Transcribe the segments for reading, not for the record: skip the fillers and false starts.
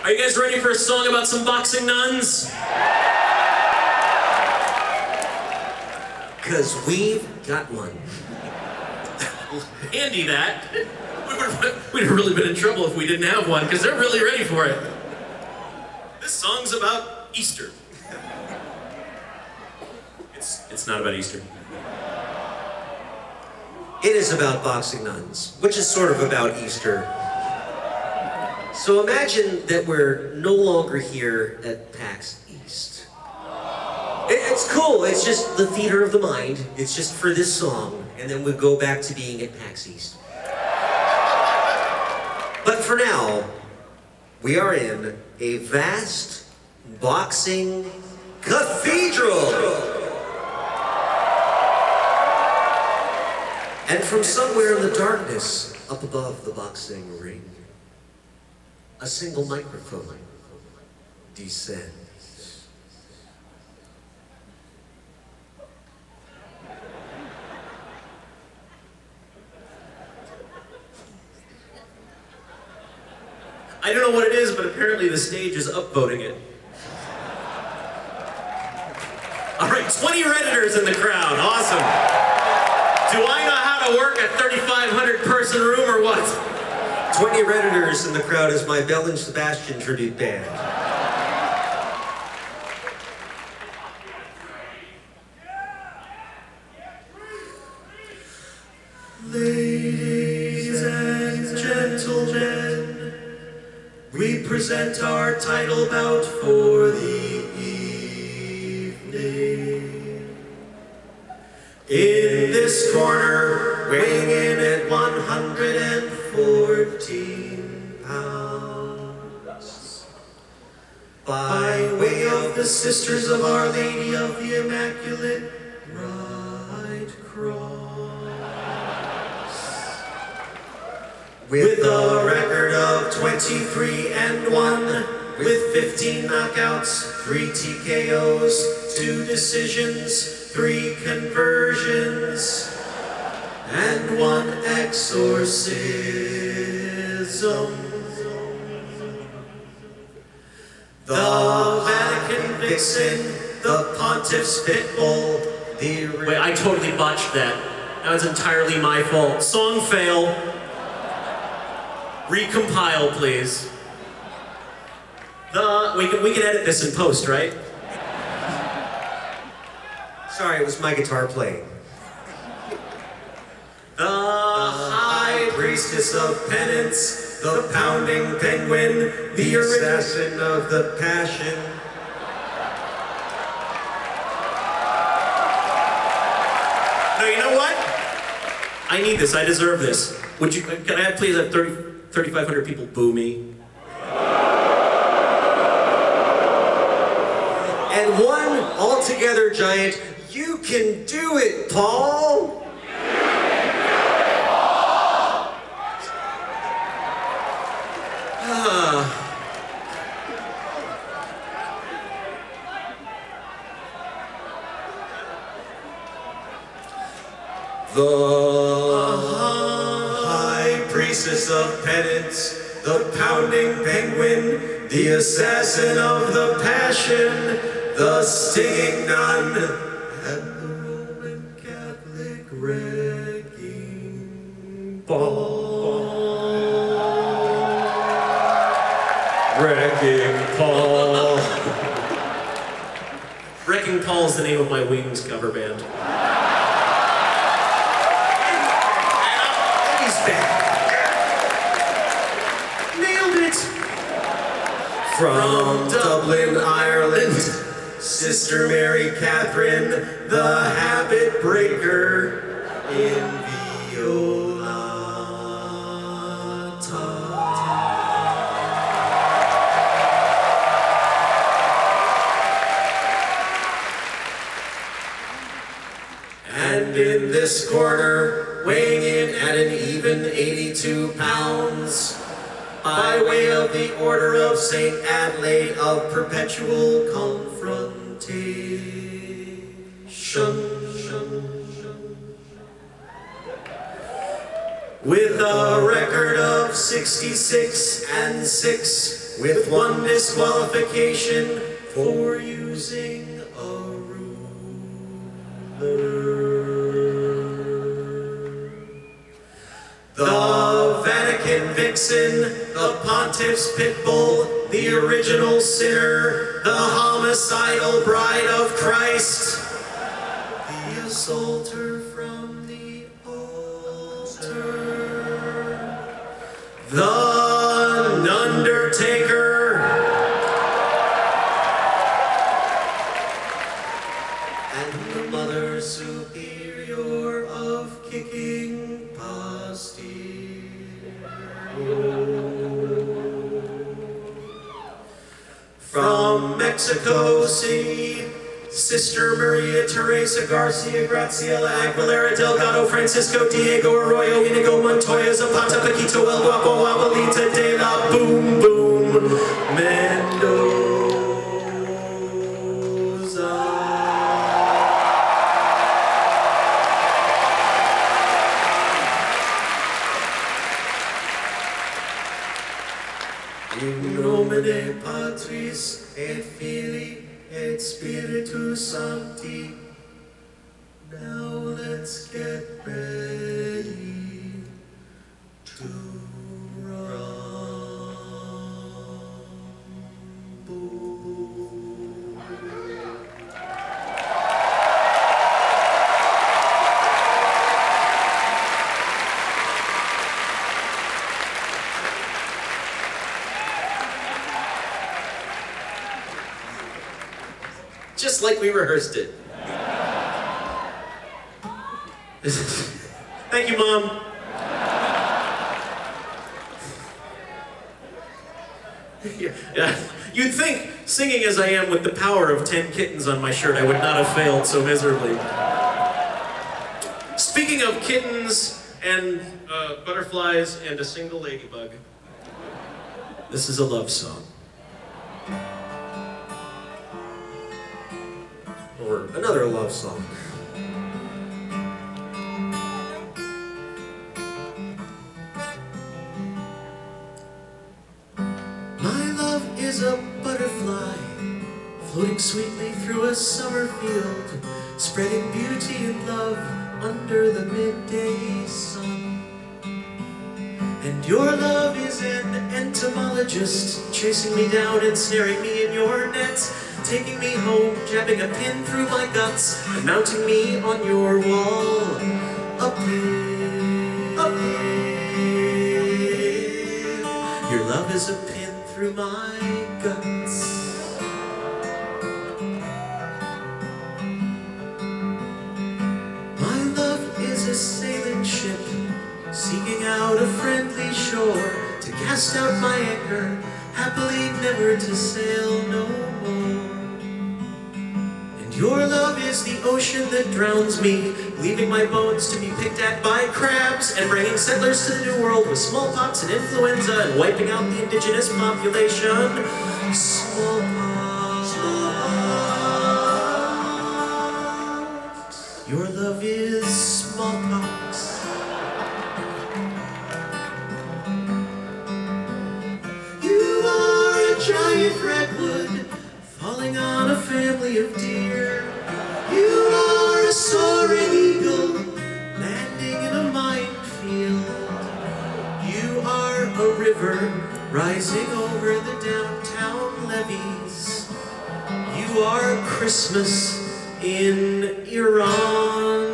Are you guys ready for a song about some boxing nuns? Because we've got one. Handy that. We'd have really been in trouble if we didn't have one, because they're really ready for it. This song's about Easter. It's not about Easter. It is about boxing nuns, which is sort of about Easter. So imagine that we're no longer here at PAX East. It's cool, it's just the theater of the mind. It's just for this song, and then we go back to being at PAX East. But for now, we are in a vast boxing cathedral. And from somewhere in the darkness, up above the boxing ring, a single microphone descends. I don't know what it is, but apparently the stage is upvoting it. All right, 20 Redditors in the crowd, awesome. Do I know how to work a 3,500 person room or what? 20 Redditors in the crowd is my Bell and Sebastian tribute band. Ladies and gentlemen, we present our title bout for the evening. In this corner, weighing in at 114 pounds, by way of the Sisters of Our Lady of the Immaculate Right Cross, with a record of 23-1, with 15 knockouts, 3 TKOs, 2 decisions, 3 conversions, and 1 exorcism. The Vatican Vixen, the Pontiff's Pitbull, the... Wait, I totally botched that. That was entirely my fault. Song fail. Recompile, please. We can edit this in post, right? Sorry, it was my guitar playing. The High Priestess of Penance, the Pounding Penguin, the Assassin of the Passion. No, you know what? I need this. I deserve this. Would you? Can I please have 3,500 people boo me? And one altogether giant, you can do it, Paul! The High Priestess of Penance, the Pounding Penguin, the Assassin of the Passion, the Stinging Nun, and the Roman Catholic Wrecking Paul. Wrecking Paul. Wrecking Paul is the name of my Wings cover band. Nailed it! From Dublin, Ireland, Sister Mary Catherine, the Habit Breaker in Violata. And in this corner, weighing in at an even 82 pounds, by way of the Order of St. Adelaide of Perpetual Confrontation, with a record of 66-6, with one disqualification for using a ruler. The Vatican vixen, the pontiff's pit bull, the original sinner, the homicidal bride of Christ, the assaulter from the altar, the undertaker, and the mother superior of kicking from Mexico City, Sister Maria Teresa Garcia Graciela Aguilera Delgado Francisco Diego Arroyo Inigo Montoya Zapata Paquito El Guapo Abuelita de la Boom Boom Mendoza. In nomine Patris et Filii et Spiritus Sancti. Now let's get ready to just like we rehearsed it. Thank you, Mom. Yeah. You'd think, singing as I am with the power of 10 kittens on my shirt, I would not have failed so miserably. Speaking of kittens and butterflies and a single ladybug, this is a love song. Or another love song. My love is a butterfly, floating sweetly through a summer field, spreading beauty and love under the midday sun. And your love is an entomologist, chasing me down and snaring me in your net, taking me home, jabbing a pin through my guts, and mounting me on your wall. A pin, a pin. Your love is a pin through my guts. My love is a sailing ship, seeking out a friendly shore, to cast out my anchor, happily never to sail no more. Your love is the ocean that drowns me, leaving my bones to be picked at by crabs, and bringing settlers to the New World with smallpox and influenza, and wiping out the indigenous population. Smallpox. Your love is smallpox. You are a giant redwood, falling on a family of deer. You are a soaring eagle, landing in a minefield. You are a river, rising over the downtown levees. You are Christmas in Iran.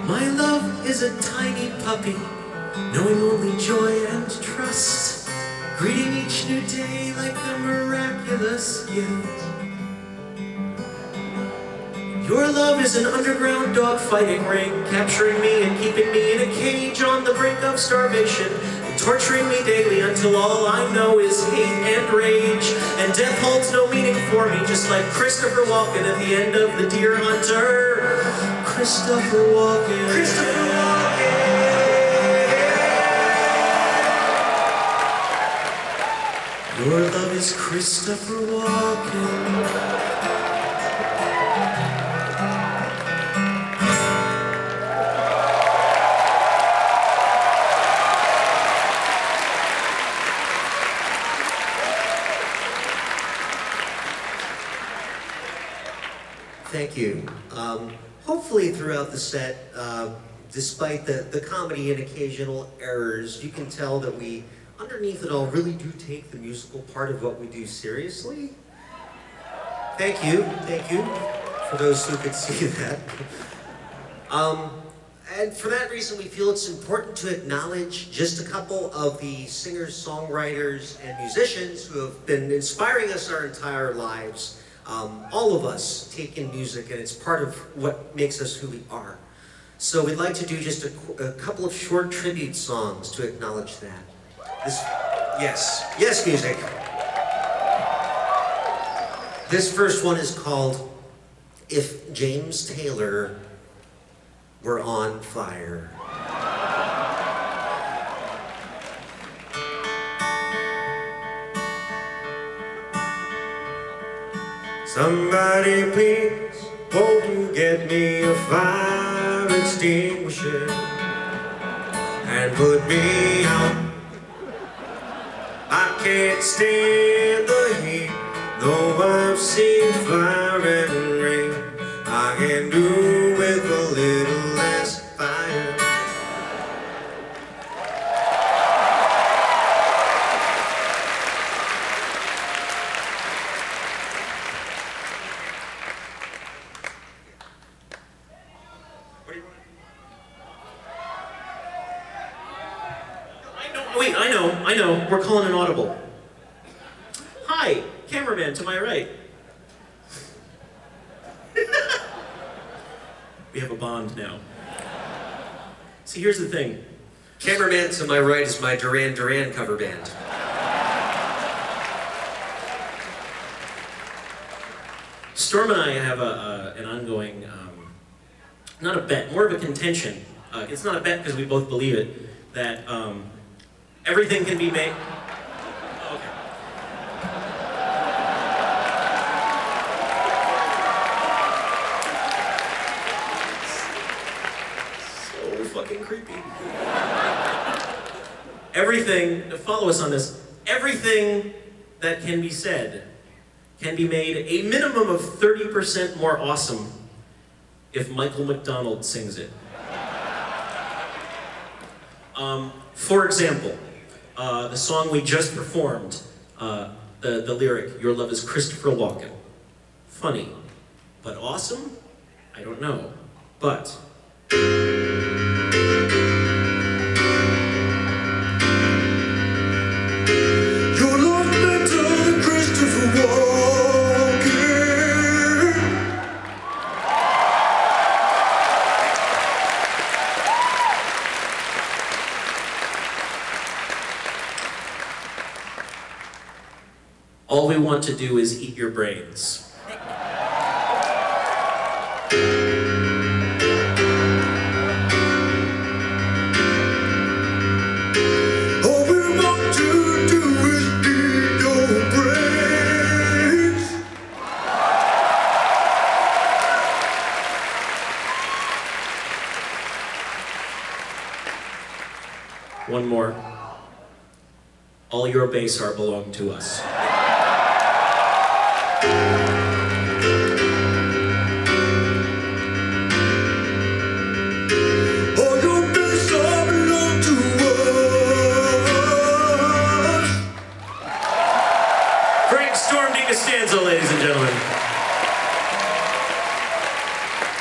My love is a tiny puppy, knowing only joy and trust, greeting each new day like a miraculous gift. Your love is an underground dog-fighting ring, capturing me and keeping me in a cage on the brink of starvation, and torturing me daily until all I know is hate and rage, and death holds no meaning for me, just like Christopher Walken at the end of The Deer Hunter. Christopher Walken. Christopher Walken. Your love is Christopher Walken. Thank you. Hopefully throughout the set, despite the comedy and occasional errors, you can tell that we, underneath it all, really do take the musical part of what we do seriously. Thank you for those who could see that. And for that reason, we feel it's important to acknowledge just a couple of the singers, songwriters, and musicians who have been inspiring us our entire lives. All of us take in music, and it's part of what makes us who we are. So we'd like to do just a couple of short tribute songs to acknowledge that. Yes, music. This first one is called If James Taylor Were on Fire. Somebody please, won't you get me a fire extinguisher and put me out? I can't stand the heat, though I've seen fire and rain. I can do with a little less fire. Wait, I know. We're calling an audible. Hi, cameraman to my right. We have a bond now. See, here's the thing. Cameraman to my right is my Duran Duran cover band. Storm and I have an ongoing, not a bet, more of a contention. It's not a bet because we both believe it, that everything can be made. Oh, okay. So fucking creepy. Everything, follow us on this, everything that can be said can be made a minimum of 30% more awesome if Michael McDonald sings it. For example, the song we just performed, the lyric, "Your love is Christopher Walken." Funny, but awesome? I don't know, but... Your love better than Christopher Walken. All we want to do is eat your brains. All we want to do is eat your brains. One more. All your bass are belong to us. All your days all belong to us. Frank Storm DiCostanzo, ladies and gentlemen.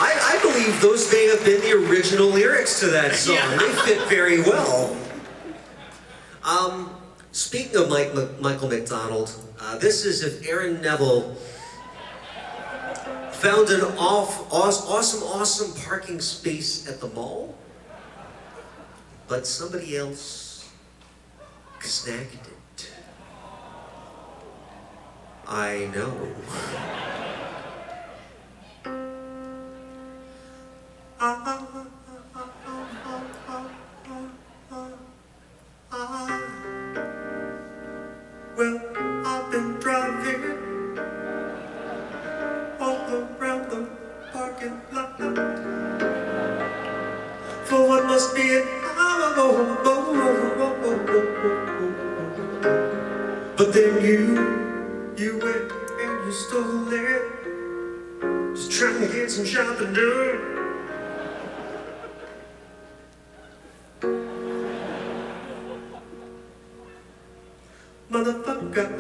I believe those may have been the original lyrics to that song. Yeah. They fit very well. Speaking of Michael McDonald, this is if Aaron Neville found an awesome parking space at the mall, but somebody else snagged it. I know. Well, I've been driving all around the parking lot for what must be an hour. But then you went and you stole it. God.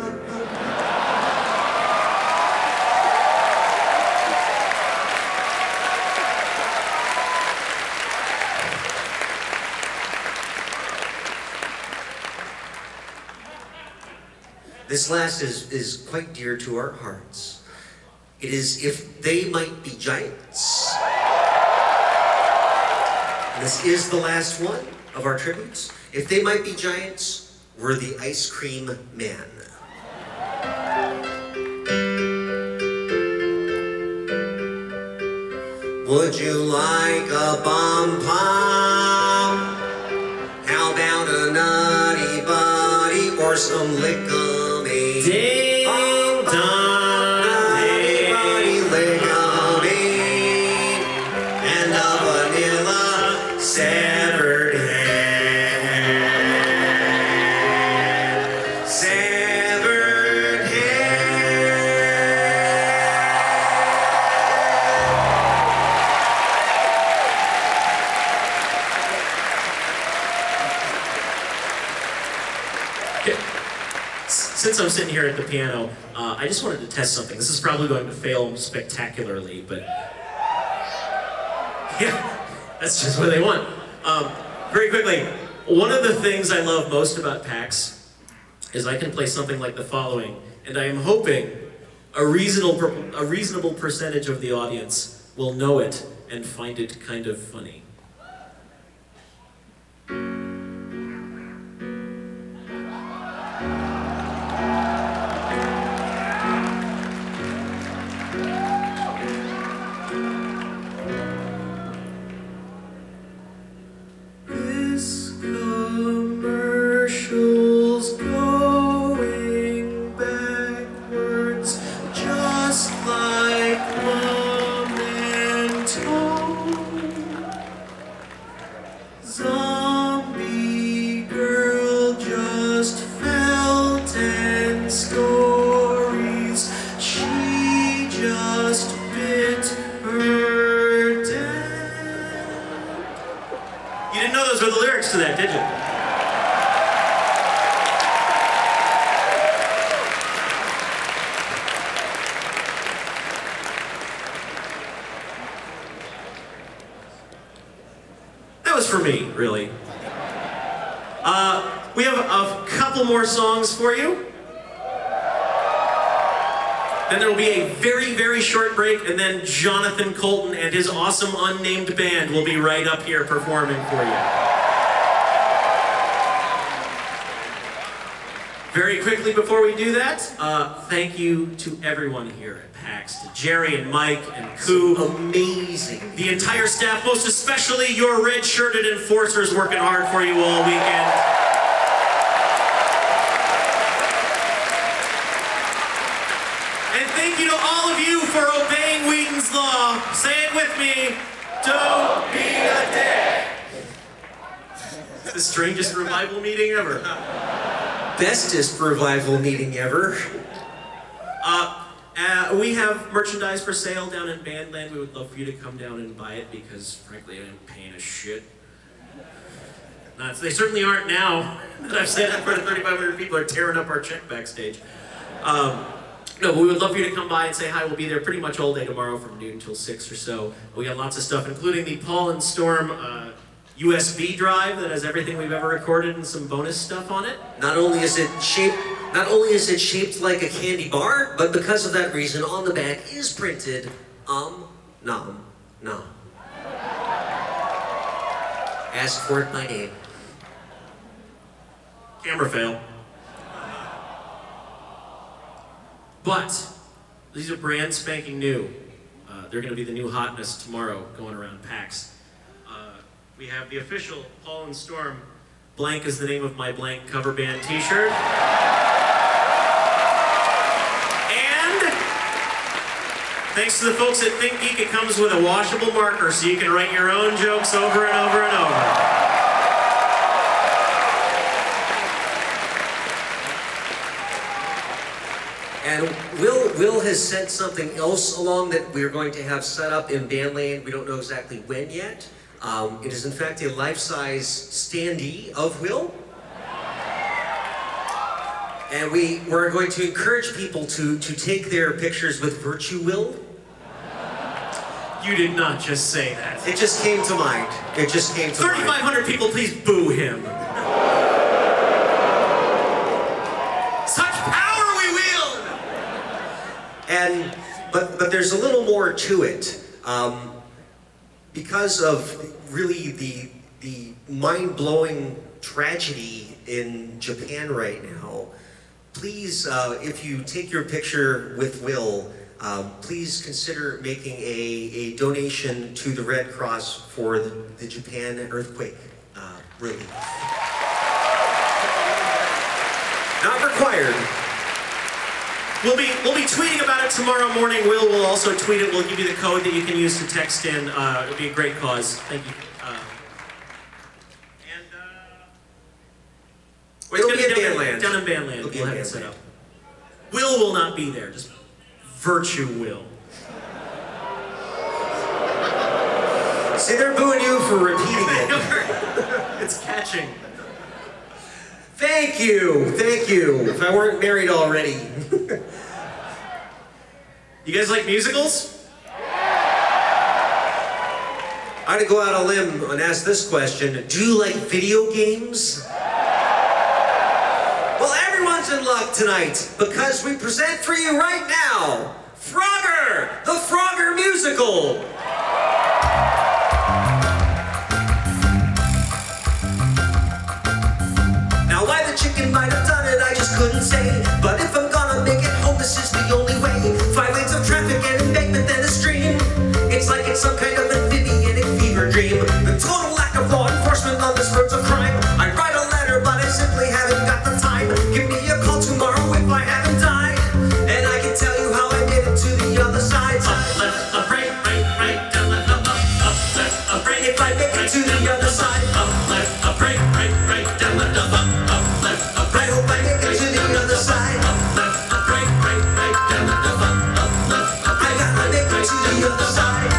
This last is quite dear to our hearts. It is If They Might Be Giants. This is the last one of our tributes. If They Might Be Giants, we're the Ice Cream Man. Would you like a bomb pop? How about a nutty buddy or some lick-o-me? Ding dong, Nutty buddy lick-o-me and a vanilla severed head. Severed head. Okay. Since I'm sitting here at the piano, I just wanted to test something. This is probably going to fail spectacularly, but yeah, that's just what they want. Very quickly, one of the things I love most about PAX is I can play something like the following, and I am hoping a reasonable percentage of the audience will know it and find it kind of funny. This commercial's going backwards, just like Memento. Zombie girl just fell 10 stories. She just bit her dad. You didn't know those were the lyrics to that, did you? That was for me, really. We have a couple more songs for you. Then there will be a very, very short break, and then Jonathan Colton and his awesome unnamed band will be right up here performing for you. Very quickly before we do that, thank you to everyone here at PAX, to Jerry and Mike and Koo. Amazing. The entire staff, most especially your red-shirted enforcers working hard for you all weekend. And thank you to all of you for obeying Whedon's Law. Say it with me. Don't be a dick. It's the strangest revival meeting ever. Bestest revival meeting ever. We have merchandise for sale down in Bandland. We would love for you to come down and buy it because, frankly, I ain't paying a shit. They certainly aren't now that I've said in front of 3,500 people are tearing up our check backstage. No, but we would love for you to come by and say hi. We'll be there pretty much all day tomorrow from noon till 6 or so. We got lots of stuff, including the Paul and Storm USB drive that has everything we've ever recorded and some bonus stuff on it. Not only is it shaped like a candy bar, but because of that reason, on the back is printed, nom. Ask for it by name. Camera fail. But these are brand spanking new. They're going to be the new hotness tomorrow going around PAX. We have the official Paul and Storm Blank is the name of my blank cover band t-shirt. And thanks to the folks at Think Geek, it comes with a washable marker so you can write your own jokes over and over and over. And Will has sent something else along that we're going to have set up in Bandland. We don't know exactly when yet. It is in fact a life-size standee of Will. And we're going to encourage people to take their pictures with Virtue Will. You did not just say that. It just came to mind. It just came to mind. 3,500 people, please boo him. Such power we wield! But there's a little more to it. Because of really the mind-blowing tragedy in Japan right now, please, if you take your picture with Will, please consider making a donation to the Red Cross for the Japan earthquake relief. Not required. We'll be tweeting about it tomorrow morning. Will also tweet it. We'll give you the code that you can use to text in. It'll be a great cause. Thank you. It'll be in Bandland. Down in Bandland. We'll have it set up. Will not be there. Just Virtue will. See, they're booing you for repeating it. It's catching. Thank you. Thank you. If I weren't married already. You guys like musicals? I'm gonna go out on a limb and ask this question. Do you like video games? Well, everyone's in luck tonight because we present for you right now, Frogger, the Frogger Musical. Now why the chicken might have done it, I just couldn't say. But if I'm gonna make it home, this is the only way. 5 lanes of traffic and embankment, then a stream. It's like it's some kind of amphibian fever dream. The total lack of law enforcement on this road's a crime. I write a letter, but I simply haven't got the time. Give me a call tomorrow if I haven't died, and I can tell you how I made it to the other side. Up, left, up, right, down, left, up, left, up, right. If I make it to the other side. Up, left, up, right, down, left, up, left, up, I hope I make it to the other side. Up, left, up, right, down, left, up, left, up, I gotta make it to the other side.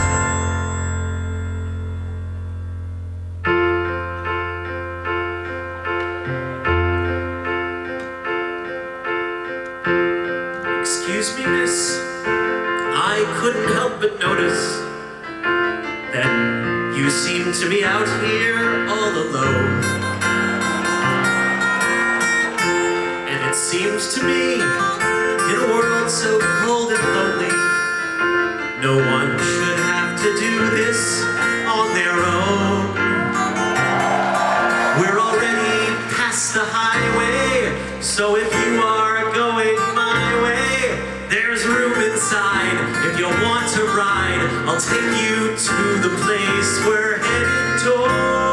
Excuse me, miss. I couldn't help but notice that you seem to be out here all alone. And it seems to me, in a world so cold and lonely, no one should have to do this on their own. We're already past the highway, so if you are going my way, there's room inside. If you want to ride, I'll take you to the place we're headed toward.